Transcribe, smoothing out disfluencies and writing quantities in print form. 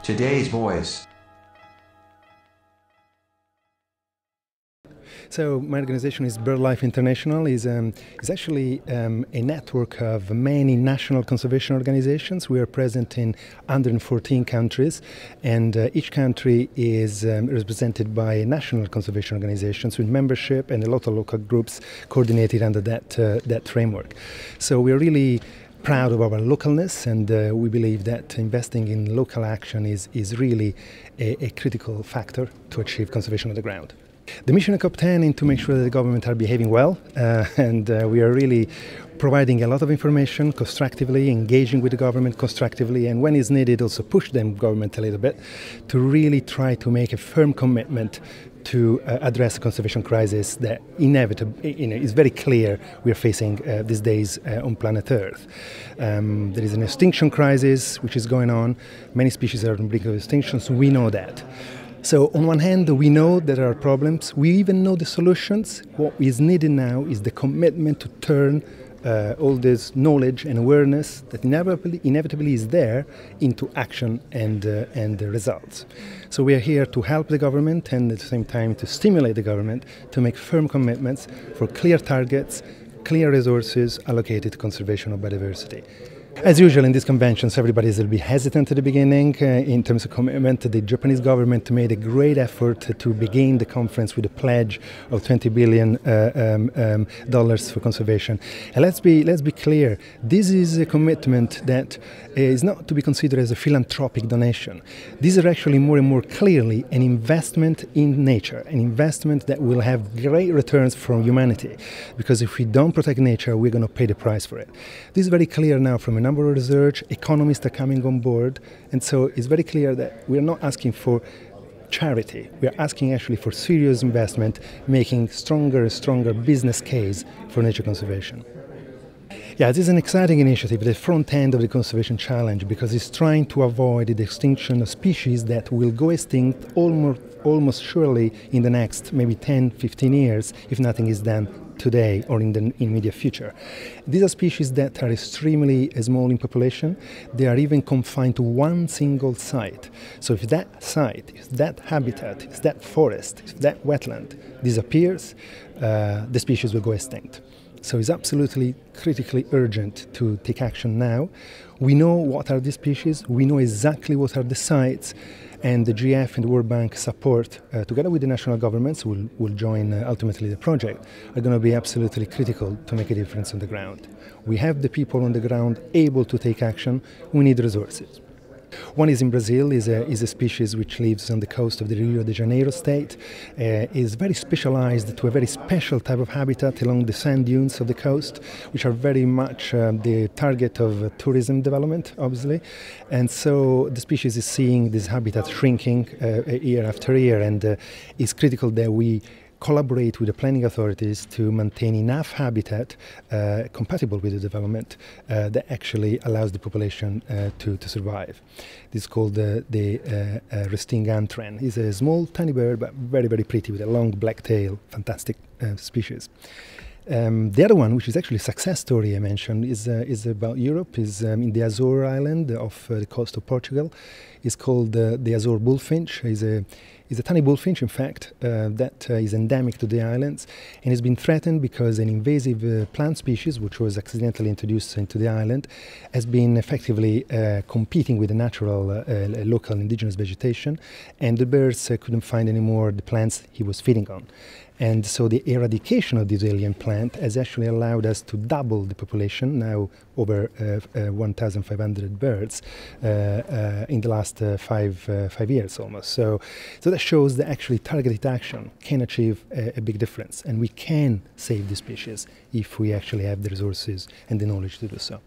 Today's Voice. So my organization is BirdLife International. is actually a network of many national conservation organizations. We are present in 114 countries, and each country is represented by national conservation organizations with membership and a lot of local groups coordinated under that framework. So we are really proud of our localness, and we believe that investing in local action is really a critical factor to achieve conservation on the ground. The mission of COP10 is to make sure that the government are behaving well, and we are really providing a lot of information constructively, engaging with the government constructively, and when is needed also push the government a little bit to really try to make a firm commitment to address the conservation crisis that inevitably, is very clear we are facing these days on planet Earth. There is an extinction crisis which is going on. Many species are on the brink of extinction, so we know that. So on one hand, we know there are problems. We even know the solutions. What is needed now is the commitment to turn all this knowledge and awareness that inevitably is there into action and results. So we are here to help the government and at the same time to stimulate the government to make firm commitments for clear targets, clear resources allocated to conservation of biodiversity. As usual in these conventions, everybody is a little bit hesitant at the beginning in terms of commitment. The Japanese government made a great effort to begin the conference with a pledge of $20 billion for conservation. And let's be clear, this is a commitment that is not to be considered as a philanthropic donation. These are actually more and more clearly an investment in nature, an investment that will have great returns from humanity. Because if we don't protect nature, we're going to pay the price for it. This is very clear now from a number of research, economists are coming on board, and so it's very clear that we're not asking for charity. We are asking actually for serious investment, making stronger and stronger business case for nature conservation. Yeah, this is an exciting initiative at the front end of the conservation challenge because it's trying to avoid the extinction of species that will go extinct almost surely in the next maybe 10, 15 years if nothing is done today or in the immediate future. These are species that are extremely small in population. They are even confined to one single site. So if that site, if that habitat, if that forest, if that wetland disappears, the species will go extinct. So it's absolutely critically urgent to take action now. We know what are the species, we know exactly what are the sites, and the GF and the World Bank support, together with the national governments who will join ultimately the project, are going to be absolutely critical to make a difference on the ground. We have the people on the ground able to take action, we need resources. One is in Brazil, is a species which lives on the coast of the Rio de Janeiro state, is very specialized to a very special type of habitat along the sand dunes of the coast, which are very much the target of tourism development, obviously. And so the species is seeing this habitat shrinking year after year, and it's critical that we collaborate with the planning authorities to maintain enough habitat compatible with the development that actually allows the population to survive. This is called the Resting antwren. It's a small, tiny bird, but very, very pretty with a long black tail. Fantastic species. The other one, which is actually a success story I mentioned, is about Europe, is in the Azore island off the coast of Portugal. It's called the Azore bullfinch. It's a tiny bullfinch, in fact, that is endemic to the islands and has been threatened because an invasive plant species, which was accidentally introduced into the island, has been effectively competing with the natural local indigenous vegetation, and the birds couldn't find anymore the plants he was feeding on. And so the eradication of this alien plant has actually allowed us to double the population, now over 1,500 birds in the last five years almost. So that shows that actually targeted action can achieve a big difference, and we can save the species if we actually have the resources and the knowledge to do so.